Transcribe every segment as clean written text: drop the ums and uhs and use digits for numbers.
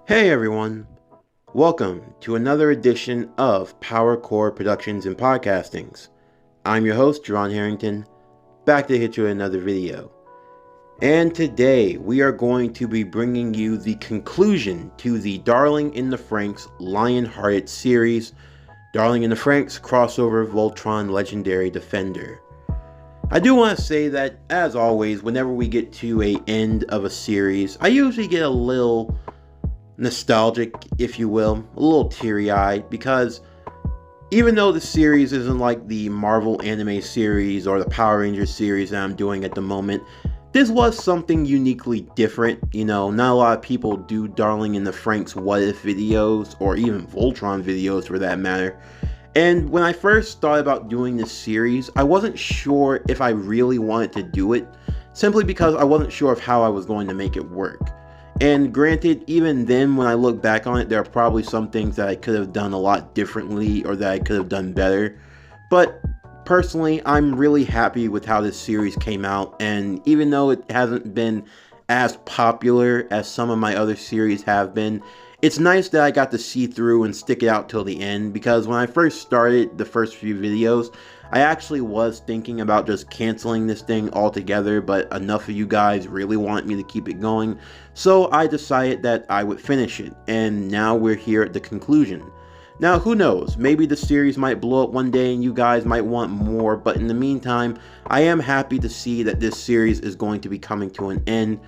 Hey everyone, welcome to another edition of Power Core Productions and Podcastings. I'm your host, Jerron Harrington, back to hit you with another video. And today we are going to be bringing you the conclusion to the Darling in the Franxx Lion-Hearted series, Darling in the Franxx crossover Voltron Legendary Defender. I do want to say that, as always, whenever we get to an end of a series, I usually get a little nostalgic, if you will, a little teary-eyed, because even though the series isn't like the Marvel anime series or the Power Rangers series that I'm doing at the moment, this was something uniquely different. You know, not a lot of people do Darling in the Franxx what if videos, or even Voltron videos for that matter. And when I first thought about doing this series, I wasn't sure if I really wanted to do it, simply because I wasn't sure of how I was going to make it work. And granted, even then, when I look back on it, there are probably some things that I could have done a lot differently or that I could have done better. But personally, I'm really happy with how this series came out, and even though it hasn't been as popular as some of my other series have been, it's nice that I got to see through and stick it out till the end, because when I first started the first few videos, I actually was thinking about just canceling this thing altogether, but enough of you guys really want me to keep it going, so I decided that I would finish it, and now we're here at the conclusion. Now, who knows, maybe the series might blow up one day and you guys might want more, but in the meantime, I am happy to see that this series is going to be coming to an end.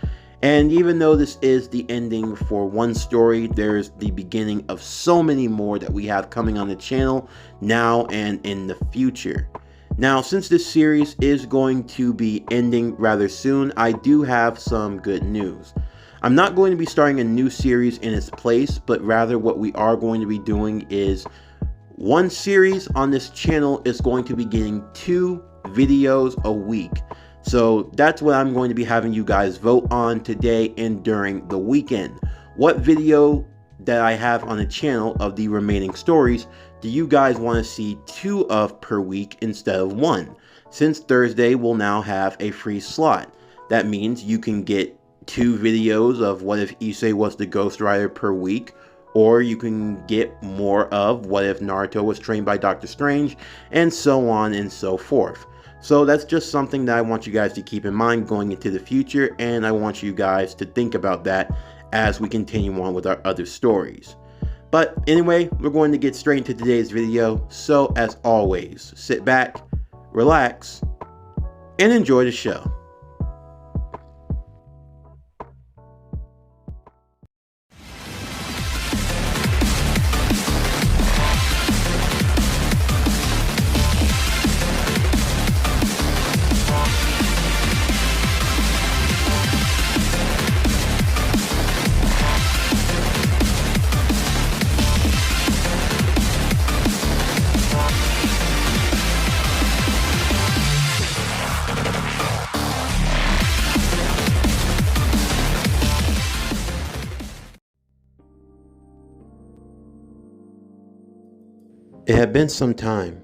And even though this is the ending for one story, there's the beginning of so many more that we have coming on the channel now and in the future. Now, since this series is going to be ending rather soon, I do have some good news. I'm not going to be starting a new series in its place, but rather what we are going to be doing is one series on this channel is going to be getting 2 videos a week. So that's what I'm going to be having you guys vote on today and during the weekend. What video that I have on the channel of the remaining stories do you guys want to see 2 of per week instead of 1? Since Thursday will now have a free slot. That means you can get 2 videos of What If Issei Was the Ghost Rider per week, or you can get more of What If Naruto Was Trained by Dr. Strange, and so on and so forth. So that's just something that I want you guys to keep in mind going into the future, and I want you guys to think about that as we continue on with our other stories. But anyway, we're going to get straight into today's video, so as always, sit back, relax, and enjoy the show. It had been some time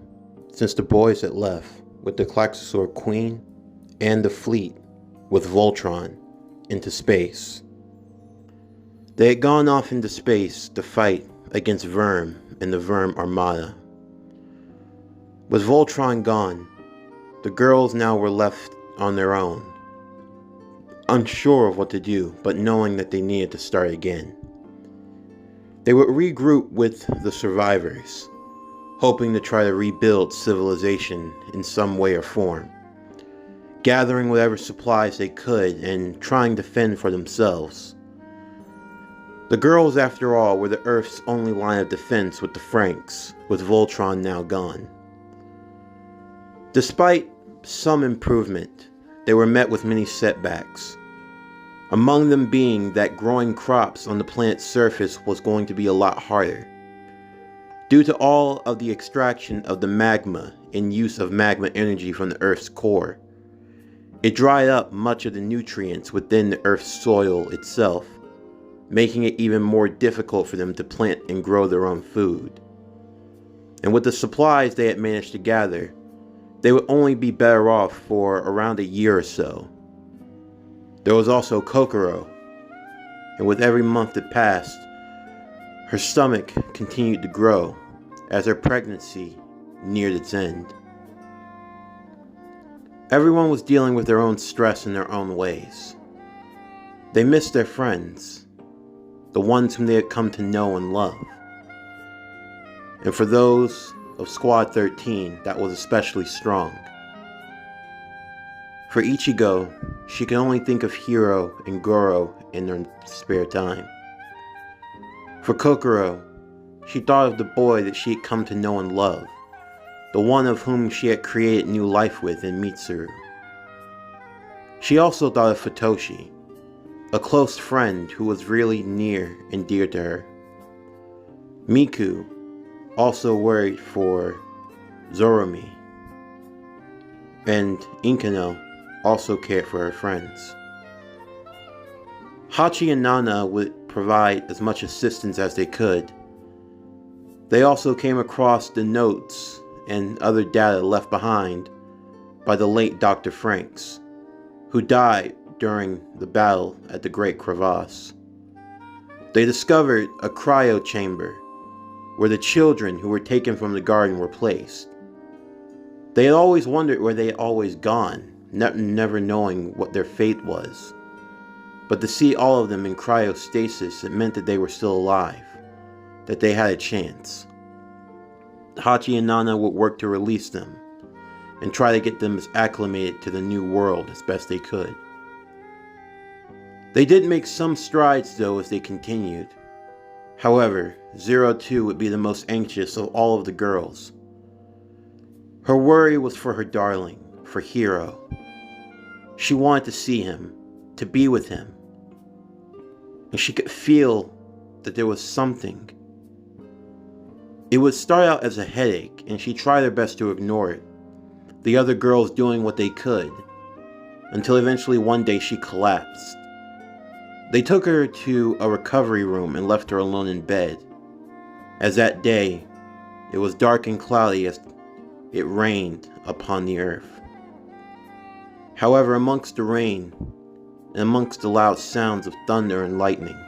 since the boys had left with the Klaxosaur Queen and the fleet with Voltron into space. They had gone off into space to fight against Verm and the Verm Armada. With Voltron gone, the girls now were left on their own, unsure of what to do, but knowing that they needed to start again. They would regroup with the survivors, hoping to try to rebuild civilization in some way or form, gathering whatever supplies they could and trying to fend for themselves. The girls, after all, were the Earth's only line of defense with the Franxx, with Voltron now gone. Despite some improvement, they were met with many setbacks, among them being that growing crops on the planet's surface was going to be a lot harder, due to all of the extraction of the magma and use of magma energy from the Earth's core. It dried up much of the nutrients within the Earth's soil itself, making it even more difficult for them to plant and grow their own food. And with the supplies they had managed to gather, they would only be better off for around a year or so. There was also Kokoro, and with every month that passed, Her stomach continued to grow as her pregnancy neared its end. Everyone was dealing with their own stress in their own ways. They missed their friends, the ones whom they had come to know and love. And for those of Squad 13, that was especially strong. For Ichigo, she could only think of Hiro and Goro in their spare time. For Kokoro, she thought of the boy that she had come to know and love, the one of whom she had created new life with in Mitsuru. She also thought of Futoshi, a close friend who was really near and dear to her. Miku also worried for Zoromi, and Inkano also cared for her friends. Hachi and Nana would provide as much assistance as they could. They also came across the notes and other data left behind by the late Dr. Franxx, who died during the battle at the Great Crevasse. They discovered a cryo chamber where the children who were taken from the garden were placed. They had always wondered where they had always gone, never knowing what their fate was. But to see all of them in cryostasis, it meant that they were still alive, that they had a chance. Hachi and Nana would work to release them, and try to get them acclimated to the new world as best they could. They did make some strides though as they continued. However, 02 would be the most anxious of all of the girls. Her worry was for her darling, for Hiro. She wanted to see him, to be with him. And she could feel that there was something. It would start out as a headache, and she tried her best to ignore it, the other girls doing what they could, until eventually one day she collapsed. They took her to a recovery room and left her alone in bed, as that day it was dark and cloudy as it rained upon the earth. However, amongst the rain, and amongst the loud sounds of thunder and lightning,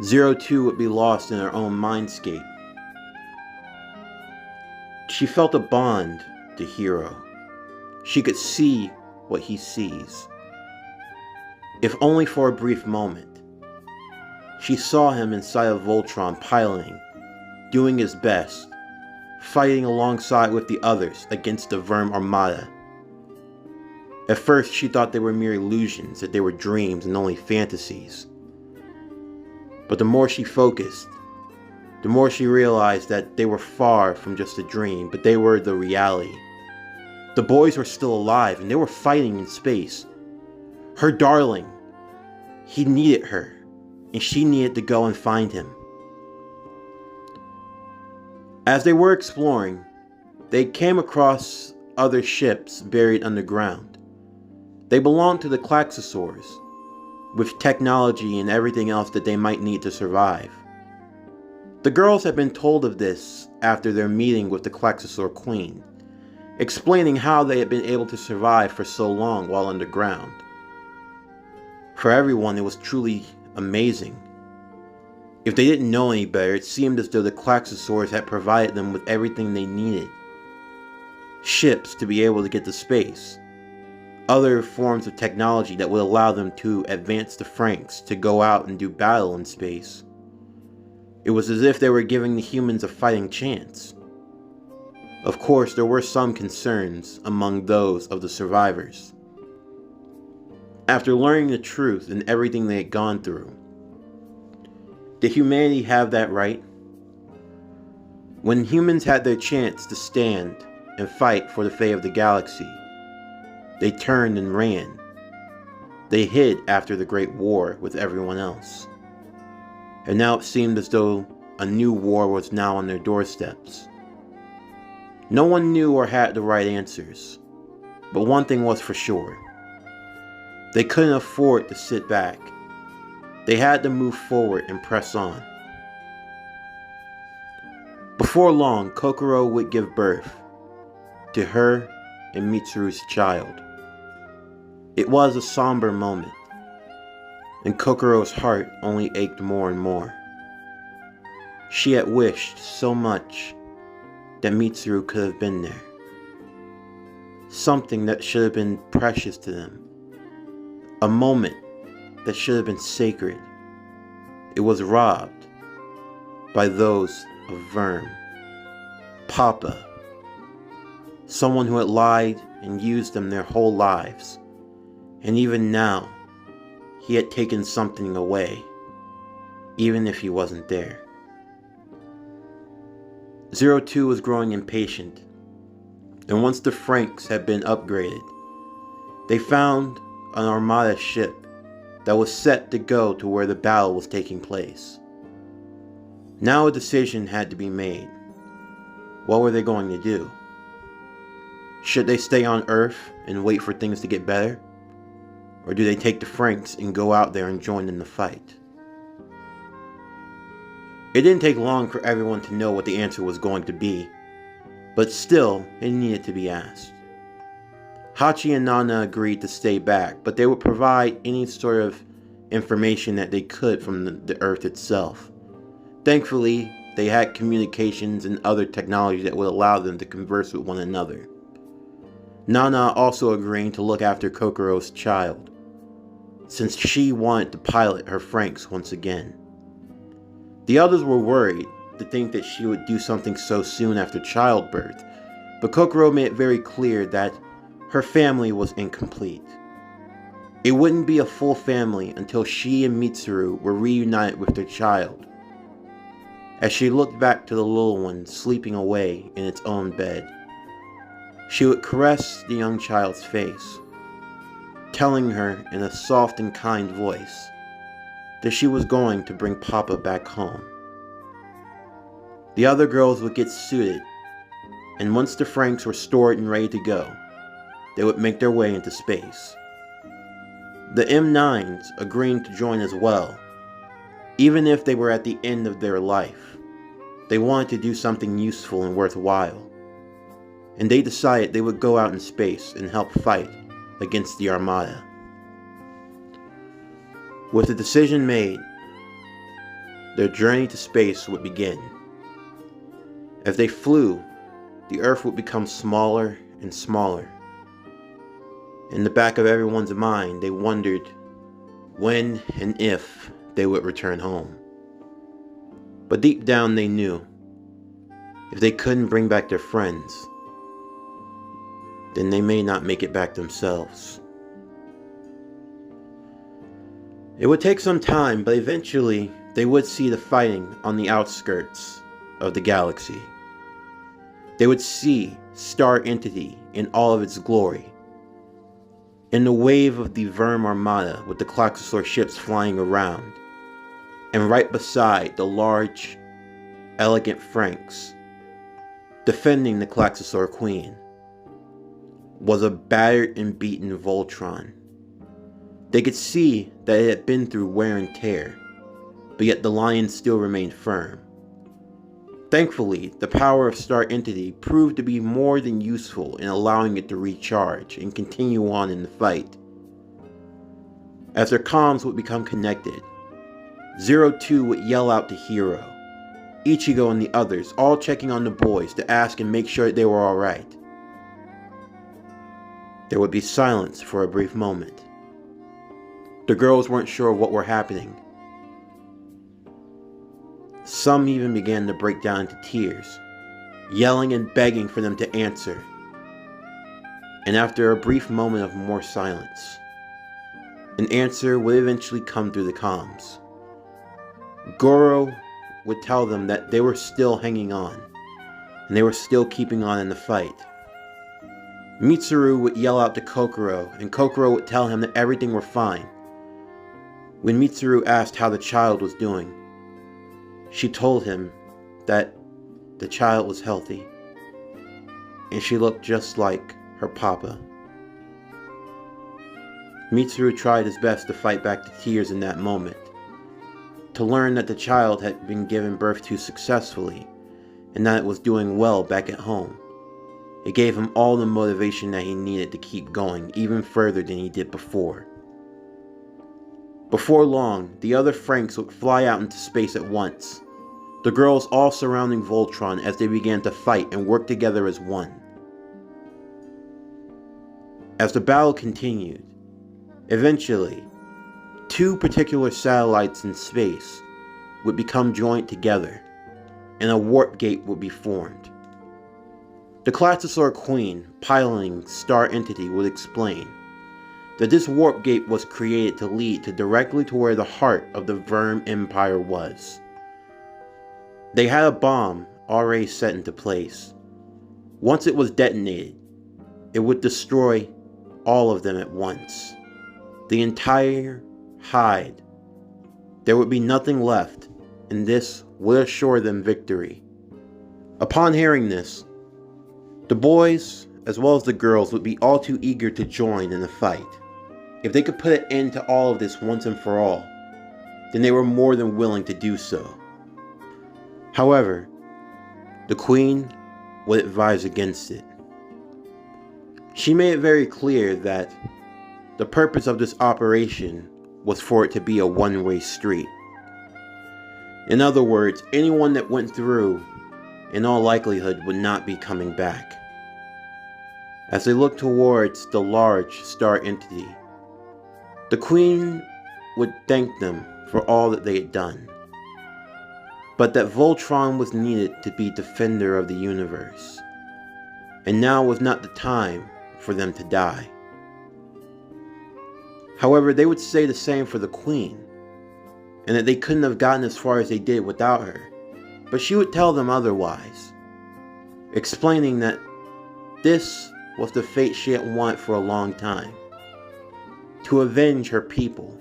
02 would be lost in her own mindscape. She felt a bond to Hiro. She could see what he sees. If only for a brief moment. She saw him inside of Voltron piloting, doing his best, fighting alongside with the others against the Verm Armada. At first she thought they were mere illusions, that they were dreams and only fantasies. But the more she focused, the more she realized that they were far from just a dream, but they were the reality. The boys were still alive and they were fighting in space. Her darling, he needed her, and she needed to go and find him. As they were exploring, they came across other ships buried underground. They belonged to the Klaxosaurs, with technology and everything else that they might need to survive. The girls had been told of this after their meeting with the Klaxosaur Queen, explaining how they had been able to survive for so long while underground. For everyone, it was truly amazing. If they didn't know any better, it seemed as though the Klaxosaurs had provided them with everything they needed. Ships to be able to get to space, other forms of technology that would allow them to advance the Franxx to go out and do battle in space. It was as if they were giving the humans a fighting chance. Of course, there were some concerns among those of the survivors. After learning the truth and everything they had gone through, did humanity have that right? When humans had their chance to stand and fight for the fate of the galaxy, they turned and ran. They hid after the Great War with everyone else. And now it seemed as though a new war was now on their doorsteps. No one knew or had the right answers, but one thing was for sure. They couldn't afford to sit back. They had to move forward and press on. Before long, Kokoro would give birth to her and Mitsuru's child. It was a somber moment, and Kokoro's heart only ached more and more. She had wished so much that Mitsuru could have been there. Something that should have been precious to them. A moment that should have been sacred. It was robbed by those of Verm. Papa. Someone who had lied and used them their whole lives. And even now, he had taken something away, even if he wasn't there. 02 was growing impatient, and once the Franxx had been upgraded, they found an Armada ship that was set to go to where the battle was taking place. Now a decision had to be made. What were they going to do? Should they stay on Earth and wait for things to get better? Or do they take the Franxx and go out there and join in the fight? It didn't take long for everyone to know what the answer was going to be, but still, it needed to be asked. Hachi and Nana agreed to stay back, but they would provide any sort of information that they could from the Earth itself. Thankfully, they had communications and other technology that would allow them to converse with one another. Nana also agreeing to look after Kokoro's child, since she wanted to pilot her Franxx once again. The others were worried to think that she would do something so soon after childbirth, but Kokoro made it very clear that her family was incomplete. It wouldn't be a full family until she and Mitsuru were reunited with their child. As she looked back to the little one sleeping away in its own bed, she would caress the young child's face, telling her in a soft and kind voice that she was going to bring Papa back home. The other girls would get suited, and once the Franxx were stored and ready to go, they would make their way into space. The M9s agreeing to join as well. Even if they were at the end of their life, they wanted to do something useful and worthwhile. And they decided they would go out in space and help fight against the Armada. With the decision made, their journey to space would begin. As they flew, the Earth would become smaller and smaller. In the back of everyone's mind, they wondered when and if they would return home. But deep down they knew, if they couldn't bring back their friends, then they may not make it back themselves. It would take some time, but eventually they would see the fighting on the outskirts of the galaxy. They would see Star Entity in all of its glory. In the wave of the Verm Armada with the Klaxosaur ships flying around, and right beside the large, elegant Franxx, defending the Klaxosaur Queen, was a battered and beaten Voltron. They could see that it had been through wear and tear, but yet the lion still remained firm. Thankfully, the power of Star Entity proved to be more than useful in allowing it to recharge and continue on in the fight. As their comms would become connected, 02 would yell out to Hiro, Ichigo and the others, all checking on the boys to ask and make sure they were alright. There would be silence for a brief moment. The girls weren't sure what were happening. Some even began to break down into tears, yelling and begging for them to answer. And after a brief moment of more silence, an answer would eventually come through the comms. Goro would tell them that they were still hanging on, and they were still keeping on in the fight. Mitsuru would yell out to Kokoro, and Kokoro would tell him that everything were fine. When Mitsuru asked how the child was doing, she told him that the child was healthy, and she looked just like her papa. Mitsuru tried his best to fight back the tears in that moment, to learn that the child had been given birth to successfully, and that it was doing well back at home. It gave him all the motivation that he needed to keep going even further than he did before. Before long, the other Franxx would fly out into space at once, the girls all surrounding Voltron as they began to fight and work together as one. As the battle continued, eventually, two particular satellites in space would become joined together, and a warp gate would be formed. The Klaxosaur Queen, piloting Star Entity, would explain that this warp gate was created to lead directly to where the heart of the Verm Empire was. They had a bomb already set into place. Once it was detonated, it would destroy all of them at once. The entire hide. There would be nothing left, and this would assure them victory. Upon hearing this, the boys, as well as the girls, would be all too eager to join in the fight. If they could put an end to all of this once and for all, then they were more than willing to do so. However, the Queen would advise against it. She made it very clear that the purpose of this operation was for it to be a one-way street. In other words, anyone that went through, in all likelihood, would not be coming back. As they looked towards the large star entity, the Queen would thank them for all that they had done, but that Voltron was needed to be defender of the universe, and now was not the time for them to die. However, they would say the same for the Queen, and that they couldn't have gotten as far as they did without her, but she would tell them otherwise, explaining that this was the fate she had wanted for a long time. To avenge her people,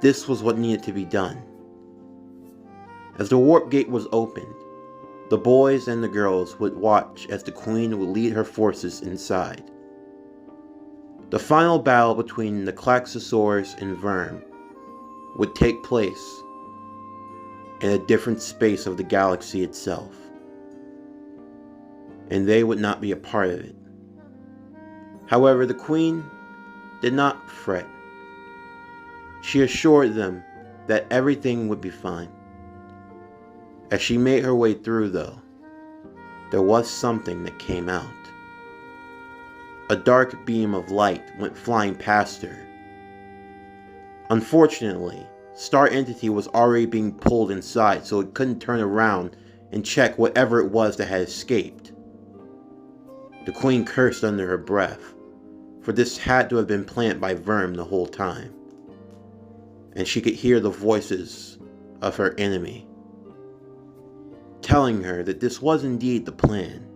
this was what needed to be done. As the warp gate was opened, the boys and the girls would watch as the Queen would lead her forces inside. The final battle between the Klaxosaurs and Verm would take place in a different space of the galaxy itself, and they would not be a part of it. However, the Queen did not fret. She assured them that everything would be fine. As she made her way through, though, there was something that came out. A dark beam of light went flying past her. Unfortunately, Star Entity was already being pulled inside, so it couldn't turn around and check whatever it was that had escaped. The Queen cursed under her breath, for this had to have been planned by Verm the whole time, and she could hear the voices of her enemy, telling her that this was indeed the plan,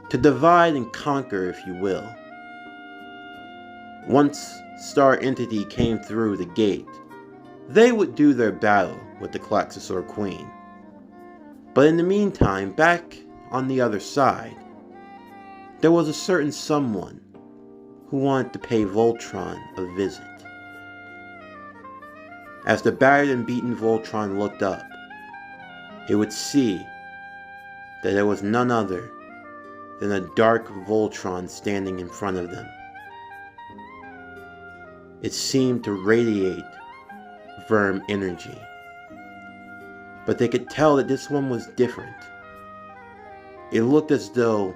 to divide and conquer, if you will. Once Star Entity came through the gate, they would do their battle with the Klaxosaur Queen. But in the meantime, back on the other side, there was a certain someone who wanted to pay Voltron a visit. As the battered and beaten Voltron looked up, it would see that there was none other than a dark Voltron standing in front of them. It seemed to radiate Verm energy, but they could tell that this one was different. It looked as though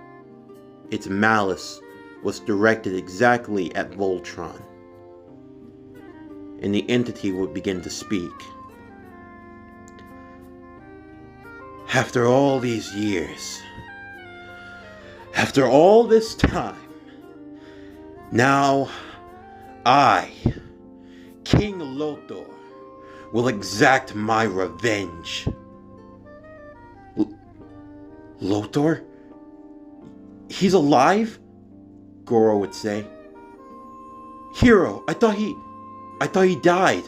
its malice was directed exactly at Voltron, and the entity would begin to speak. After all these years, after all this time, now I, King Lotor, will exact my revenge. Lotor? He's alive? Goro would say. Hiro, I thought he died.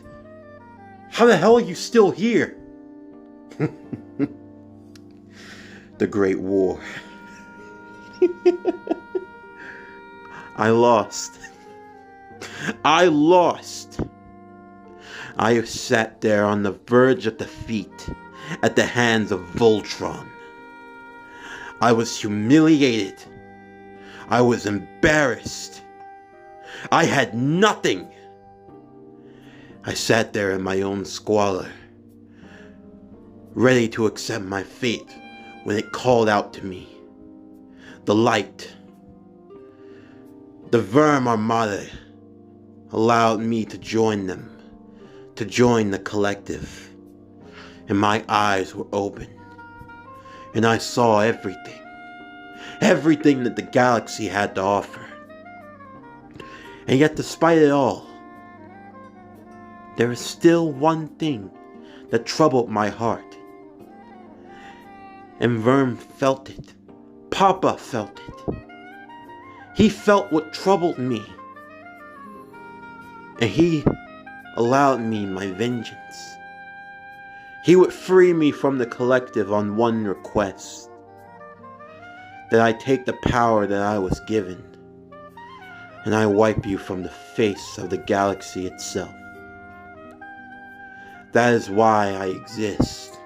How the hell are you still here? The Great War. I lost. I lost. I have sat there on the verge of defeat at the hands of Voltron. I was humiliated. I was embarrassed. I had nothing. I sat there in my own squalor, ready to accept my fate when it called out to me. The light, the Verm Armada, allowed me to join them, to join the collective. And my eyes were open, and I saw everything that the galaxy had to offer. And yet, despite it all, there is still one thing that troubled my heart. And Verm felt it. Papa felt it. He felt what troubled me. And he allowed me my vengeance. He would free me from the collective on one request. That I take the power that I was given, and I wipe you from the face of the galaxy itself. That is why I exist.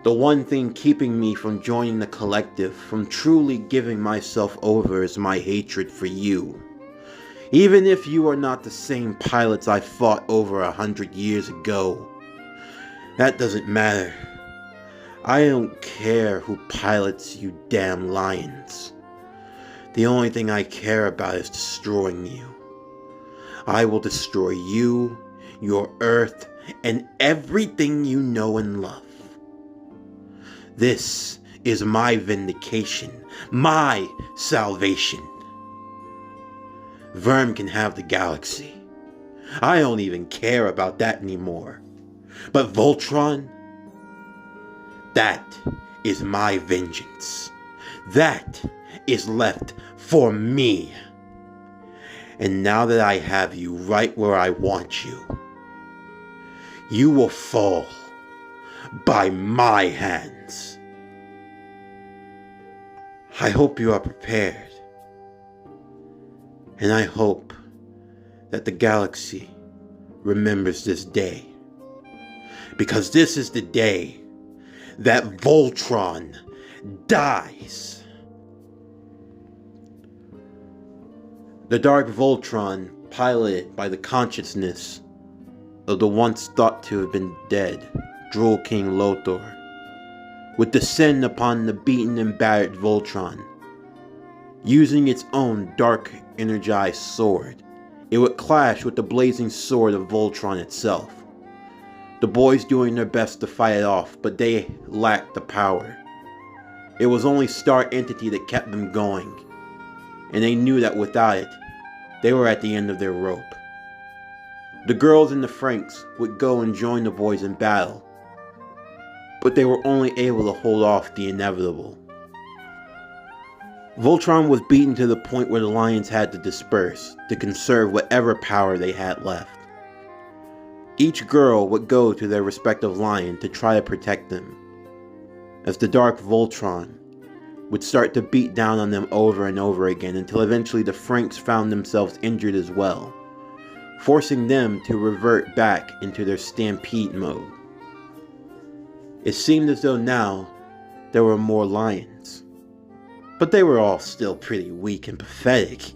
The one thing keeping me from joining the collective, from truly giving myself over, is my hatred for you. Even if you are not the same pilots I fought over 100 years ago, that doesn't matter. I don't care who pilots you damn lions. The only thing I care about is destroying you. I will destroy you, your Earth, and everything you know and love. This is my vindication, my salvation. Verm can have the galaxy. I don't even care about that anymore. But Voltron, that is my vengeance. That is left for me. And now that I have you right where I want you, you will fall by my hands. I hope you are prepared. And I hope that the galaxy remembers this day. Because this is the day that Voltron dies. The Dark Voltron, piloted by the consciousness of the once thought to have been dead Drool King Lotor, would descend upon the beaten and battered Voltron. Using its own dark energized sword, it would clash with the blazing sword of Voltron itself. The boys doing their best to fight it off, but they lacked the power. It was only Star Entity that kept them going, and they knew that without it, they were at the end of their rope. The girls and the Franxx would go and join the boys in battle, but they were only able to hold off the inevitable. Voltron was beaten to the point where the lions had to disperse to conserve whatever power they had left. Each girl would go to their respective lion to try to protect them, as the Dark Voltron would start to beat down on them over and over again until eventually the Franxx found themselves injured as well, forcing them to revert back into their stampede mode. It seemed as though now there were more lions, but they were all still pretty weak and pathetic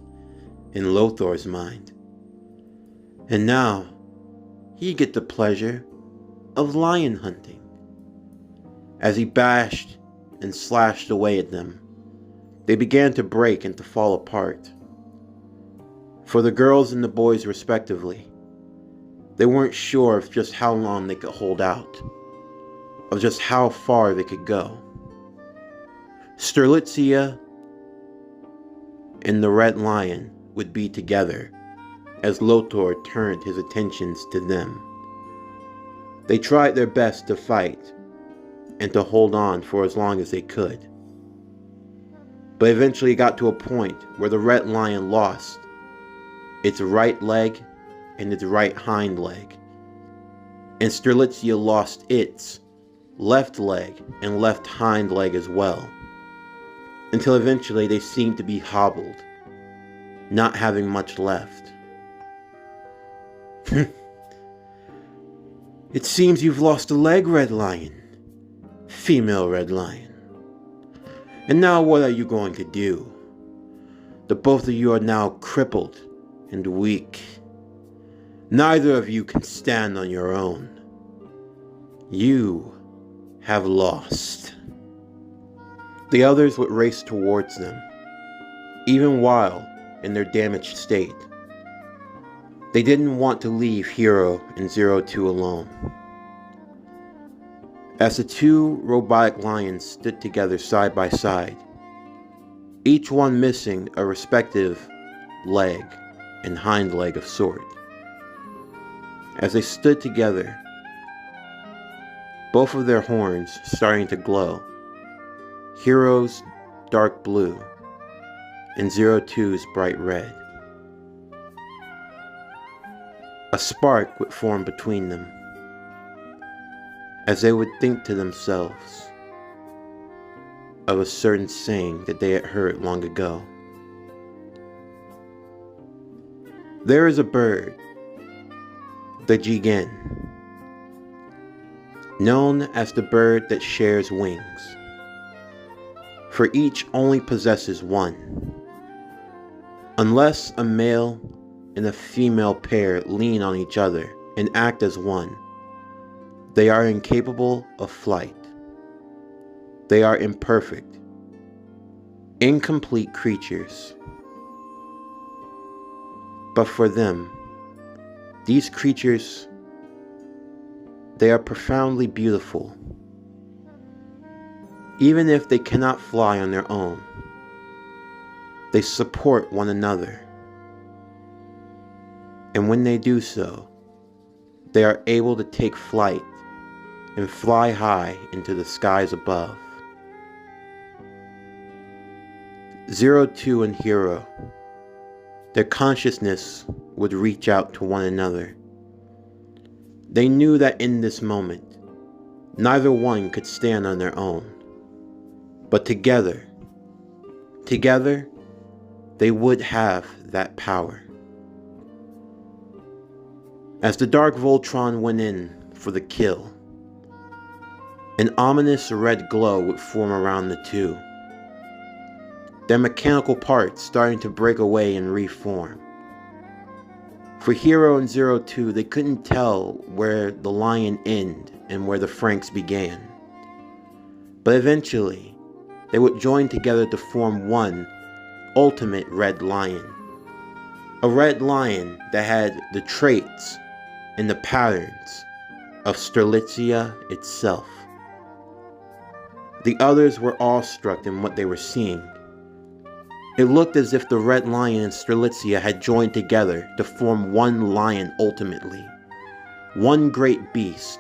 in Lothor's mind. And now he get the pleasure of lion hunting. As he bashed and slashed away at them, they began to break and to fall apart. For the girls and the boys respectively, they weren't sure of just how long they could hold out, of just how far they could go. Strelitzia and the Red Lion would be together as Lotor turned his attentions to them. They tried their best to fight and to hold on for as long as they could. But eventually it got to a point where the Red Lion lost its right leg and its right hind leg, and Strelitzia lost its left leg and left hind leg as well, until eventually they seemed to be hobbled, not having much left. It seems you've lost a leg, Red Lion. Female Red Lion. And now what are you going to do? The both of you are now crippled and weak. Neither of you can stand on your own. You have lost. The others would race towards them, even while in their damaged state. They didn't want to leave Hiro and 02 alone. As the two robotic lions stood together side by side, each one missing a respective leg and hind leg of sort. As they stood together, both of their horns starting to glow, Hiro's dark blue and 02's bright red. A spark would form between them, as they would think to themselves of a certain saying that they had heard long ago. There is a bird, the jigen, known as the bird that shares wings, for each only possesses one. Unless a male and a female pair lean on each other and act as one, they are incapable of flight. They are imperfect, incomplete creatures. But for them, these creatures, they are profoundly beautiful. Even if they cannot fly on their own, they support one another. And when they do so, they are able to take flight and fly high into the skies above. 02 and Hiro, their consciousness would reach out to one another. They knew that in this moment, neither one could stand on their own. But together, they would have that power. As the dark Voltron went in for the kill, an ominous red glow would form around the two, their mechanical parts starting to break away and reform. For Hiro and 02, they couldn't tell where the lion ended and where the Franxx began. But eventually, they would join together to form one ultimate red lion. A red lion that had the traits and the patterns of Strelitzia itself. The others were awestruck in what they were seeing. It looked as if the red lion and Strelitzia had joined together to form one lion ultimately, one great beast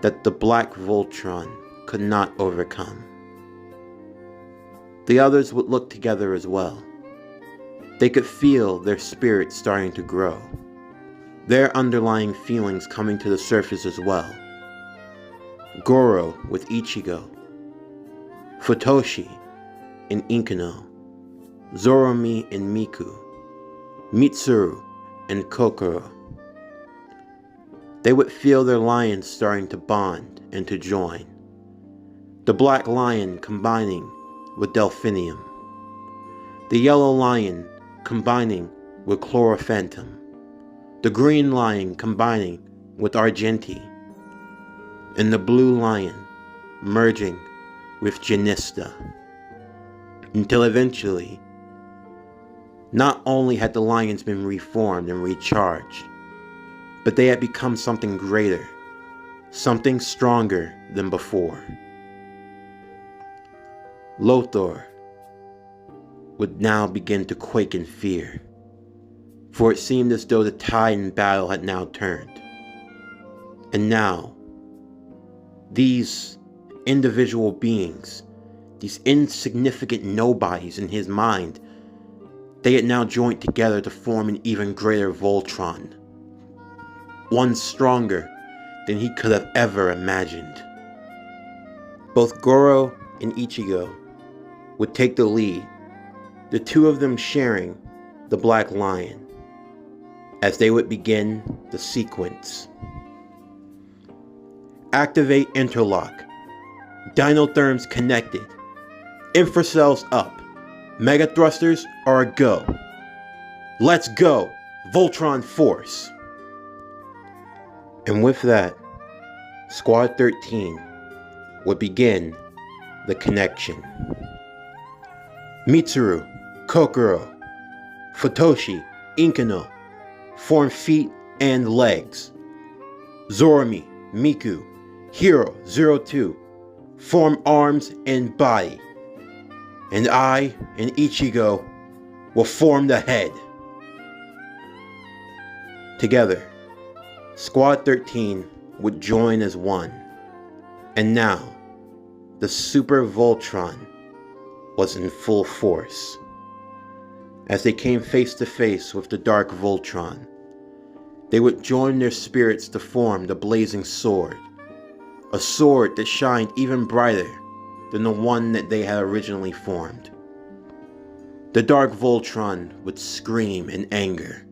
that the black Voltron could not overcome. The others would look together as well. They could feel their spirits starting to grow, their underlying feelings coming to the surface as well. Goro with Ichigo, Futoshi and Inkino, Zoromi and Miku, Mitsuru and Kokoro. They would feel their lions starting to bond and to join. The black lion combining with Delphinium. The yellow lion combining with Chlorophantom. The green lion combining with Argenti. And the blue lion merging with Genista. Until eventually, not only had the lions been reformed and recharged, but they had become something greater, something stronger than before. Lotor would now begin to quake in fear, for it seemed as though the tide in battle had now turned. And now, these individual beings, these insignificant nobodies in his mind, they had now joined together to form an even greater Voltron, one stronger than he could have ever imagined. Both Goro and Ichigo would take the lead, the two of them sharing the black lion, as they would begin the sequence. Activate interlock. Dinotherms connected. Infracells up. Mega thrusters are a go. Let's go, Voltron Force. And with that, Squad 13 would begin the connection. Mitsuru, Kokoro, Futoshi, Inkano form feet and legs. Zorumi, Miku, Hiro 02 form arms and body. And I and Ichigo will form the head. Together, Squad 13 would join as one. And now, the Super Voltron was in full force. As they came face to face with the Dark Voltron, they would join their spirits to form the Blazing Sword, a sword that shined even brighter than the one that they had originally formed. The Dark Voltron would scream in anger,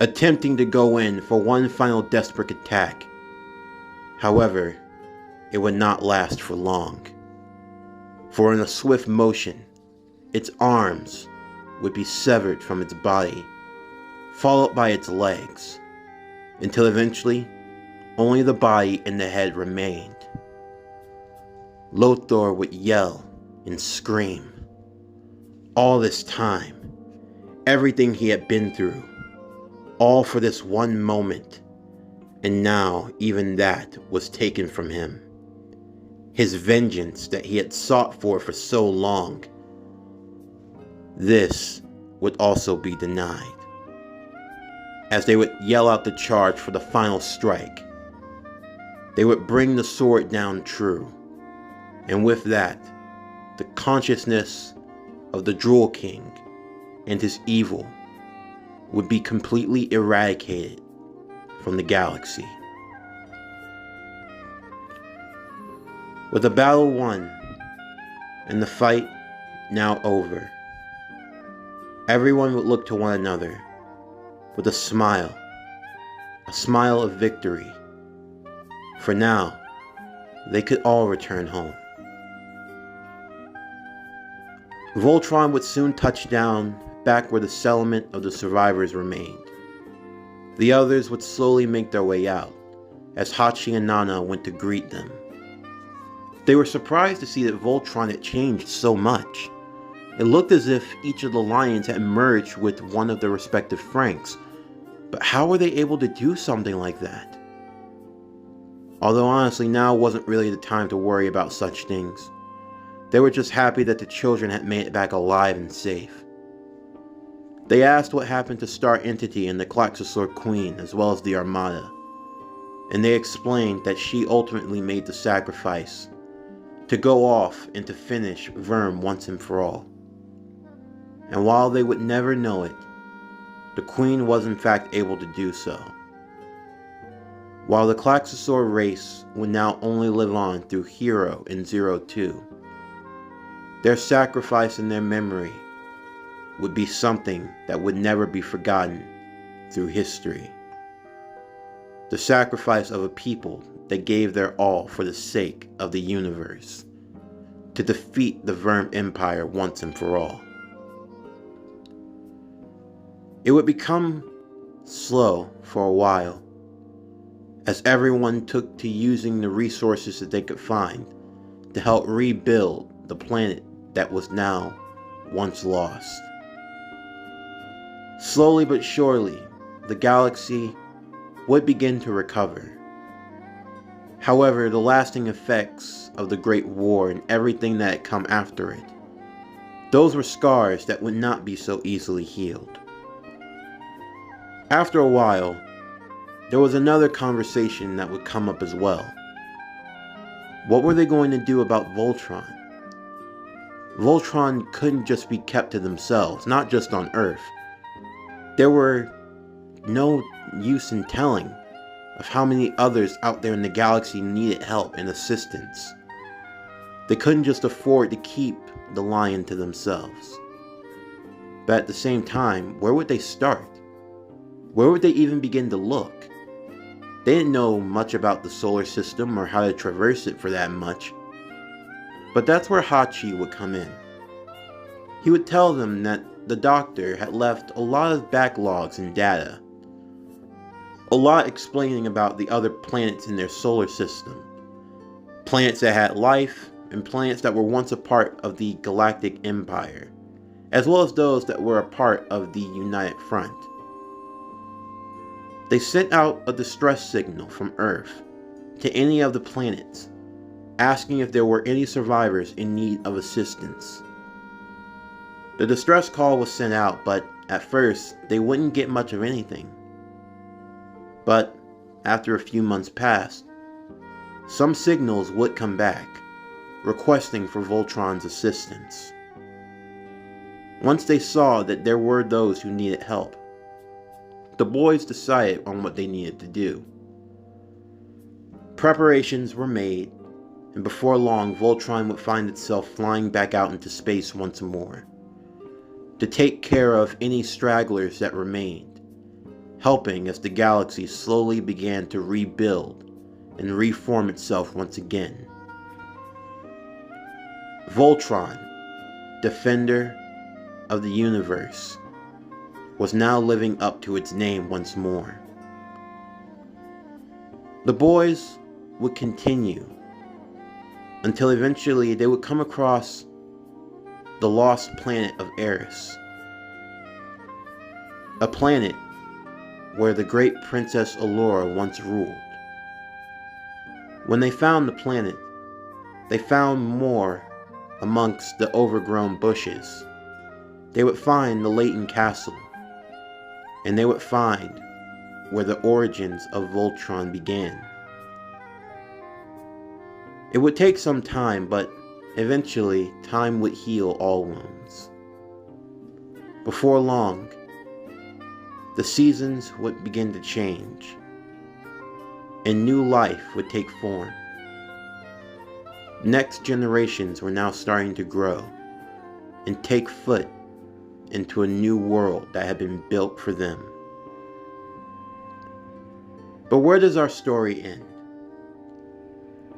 attempting to go in for one final desperate attack. However, it would not last for long, for in a swift motion, its arms would be severed from its body, followed by its legs, until eventually only the body and the head remained. Lotor would yell and scream. All this time, everything he had been through, all for this one moment, and now even that was taken from him. His vengeance that he had sought for so long, this would also be denied. As they would yell out the charge for the final strike, they would bring the sword down true, and with that, the consciousness of the Drool King and his evil would be completely eradicated from the galaxy. With the battle won and the fight now over, everyone would look to one another with a smile of victory. For now, they could all return home. Voltron would soon touch down back where the settlement of the survivors remained. The others would slowly make their way out, as Hachi and Nana went to greet them. They were surprised to see that Voltron had changed so much. It looked as if each of the lions had merged with one of their respective Franxx, but how were they able to do something like that? Although honestly now wasn't really the time to worry about such things. They were just happy that the children had made it back alive and safe. They asked what happened to Star Entity and the Klaxosaur Queen as well as the Armada, and they explained that she ultimately made the sacrifice to go off and to finish Verm once and for all. And while they would never know it, the Queen was in fact able to do so. While the Klaxosaur race would now only live on through Hiro and 02, their sacrifice and their memory would be something that would never be forgotten through history. The sacrifice of a people that gave their all for the sake of the universe, to defeat the Verm Empire once and for all. It would become slow for a while, as everyone took to using the resources that they could find to help rebuild the planet that was now once lost. Slowly but surely, the galaxy would begin to recover. However, the lasting effects of the Great War and everything that had come after it, those were scars that would not be so easily healed. After a while, there was another conversation that would come up as well. What were they going to do about Voltron? Voltron couldn't just be kept to themselves, not just on Earth. There were no use in telling of how many others out there in the galaxy needed help and assistance. They couldn't just afford to keep the lion to themselves. But at the same time, where would they start? Where would they even begin to look? They didn't know much about the solar system or how to traverse it for that much. But that's where Hachi would come in. He would tell them that the doctor had left a lot of backlogs and data. A lot explaining about the other planets in their solar system. Planets that had life, and planets that were once a part of the Galactic Empire, as well as those that were a part of the United Front. They sent out a distress signal from Earth to any of the planets, asking if there were any survivors in need of assistance. The distress call was sent out, but at first they wouldn't get much of anything. But after a few months passed, some signals would come back, requesting for Voltron's assistance. Once they saw that there were those who needed help, the boys decided on what they needed to do. Preparations were made, and before long Voltron would find itself flying back out into space once more, to take care of any stragglers that remained, helping as the galaxy slowly began to rebuild and reform itself once again. Voltron, Defender of the Universe, was now living up to its name once more. The boys would continue until eventually they would come across the lost planet of Eris, a planet where the great Princess Allura once ruled. When they found the planet, they found more amongst the overgrown bushes. They would find the Leighton Castle, and they would find where the origins of Voltron began. It would take some time, but eventually time would heal all wounds. Before long, the seasons would begin to change, and new life would take form. Next generations were now starting to grow and take foot into a new world that had been built for them. But where does our story end?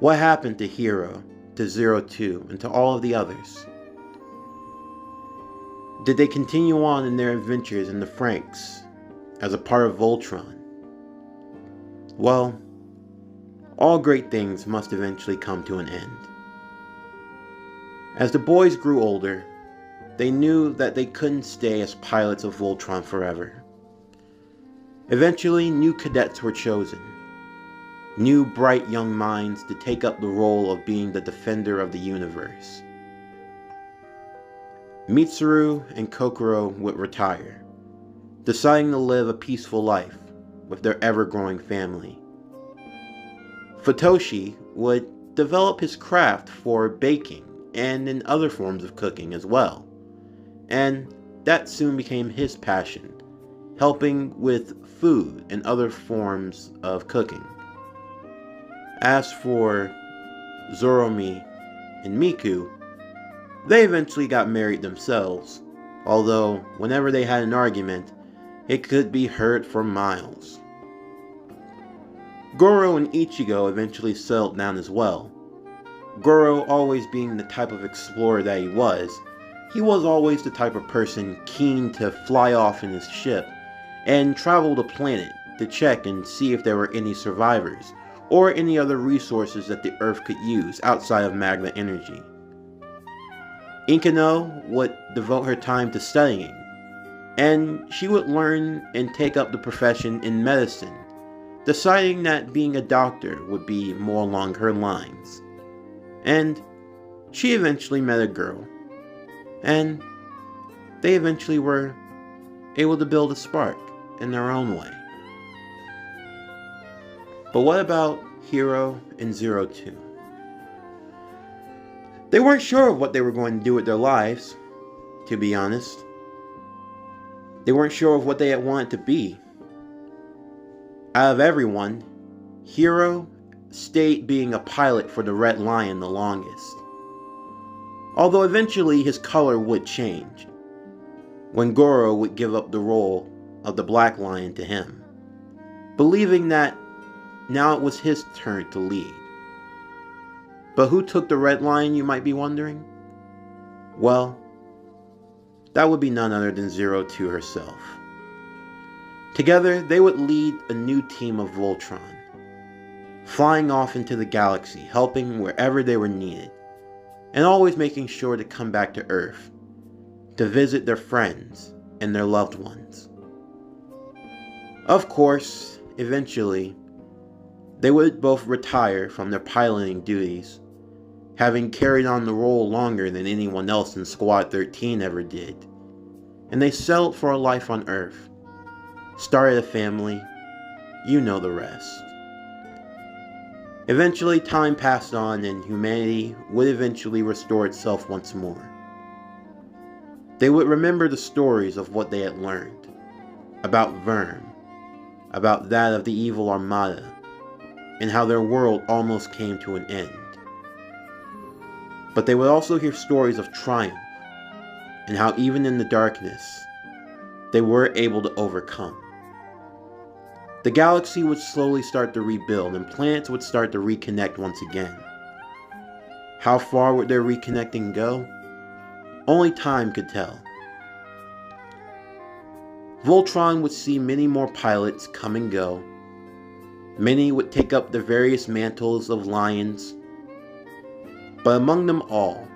What happened to Hiro, to 02, and to all of the others? Did they continue on in their adventures in the Franxx as a part of Voltron? Well, all great things must eventually come to an end. As the boys grew older, they knew that they couldn't stay as pilots of Voltron forever. Eventually, new cadets were chosen. New bright young minds to take up the role of being the defender of the universe. Mitsuru and Kokoro would retire, deciding to live a peaceful life with their ever-growing family. Futoshi would develop his craft for baking and in other forms of cooking as well, and that soon became his passion, helping with food and other forms of cooking. As for Zoromi and Miku, they eventually got married themselves, although whenever they had an argument, it could be heard for miles. Goro and Ichigo eventually settled down as well. Goro always being the type of explorer that he was always the type of person keen to fly off in his ship and travel the planet to check and see if there were any survivors or any other resources that the Earth could use outside of magma energy. Inkano would devote her time to studying, and she would learn and take up the profession in medicine, deciding that being a doctor would be more along her lines. And she eventually met a girl, and they eventually were able to build a spark in their own way. But what about Hiro and 02? They weren't sure of what they were going to do with their lives, to be honest. They weren't sure of what they had wanted to be. Out of everyone, Hiro stayed being a pilot for the Red Lion the longest. Although eventually his color would change, when Goro would give up the role of the Black Lion to him, believing that now it was his turn to lead. But who took the Red Lion, you might be wondering? Well, that would be none other than 02 herself. Together, they would lead a new team of Voltron. flying off into the galaxy, helping wherever they were needed, and always making sure to come back to Earth to visit their friends and their loved ones. Of course, eventually, they would both retire from their piloting duties, having carried on the role longer than anyone else in Squad 13 ever did, and they settled for a life on Earth, started a family, you know the rest. Eventually, time passed on and humanity would eventually restore itself once more. They would remember the stories of what they had learned, about Vern, about that of the evil Armada, and how their world almost came to an end. But they would also hear stories of triumph, and how even in the darkness, they were able to overcome. The galaxy would slowly start to rebuild, and planets would start to reconnect once again. How far would their reconnecting go? Only time could tell. Voltron would see many more pilots come and go. Many would take up the various mantles of lions. But among them all,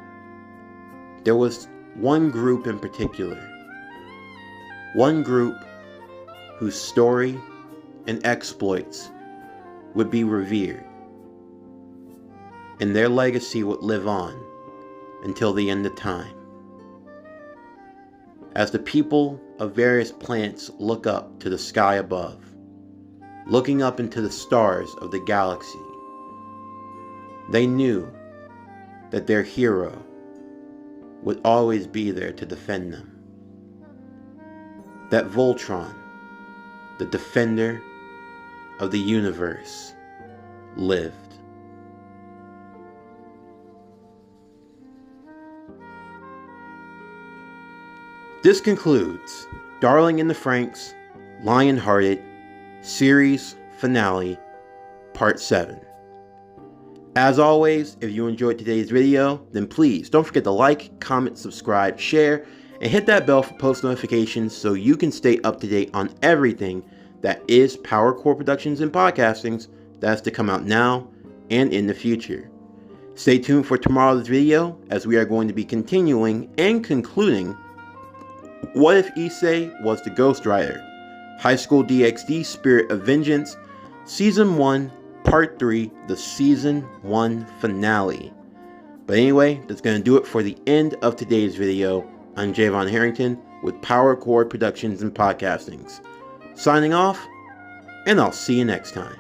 there was one group in particular. One group whose story and exploits would be revered, and their legacy would live on until the end of time. As the people of various planets look up to the sky above, looking up into the stars of the galaxy, they knew that their hero would always be there to defend them. That Voltron, the defender of the universe, lived. This concludes Darling in the Franxx, Lion-Hearted, Series Finale, Part 7. As always, if you enjoyed today's video, then please don't forget to like, comment, subscribe, share, and hit that bell for post notifications so you can stay up to date on everything that is Power Core Productions and Podcastings that's to come out now and in the future. Stay tuned for tomorrow's video as we are going to be continuing and concluding What If Issei Was the Ghost Rider? High School DxD Spirit of Vengeance, Season 1, Part 3, the Season 1 Finale. But anyway, that's going to do it for the end of today's video. I'm Javon Harrington with Power Core Productions and Podcastings. Signing off, and I'll see you next time.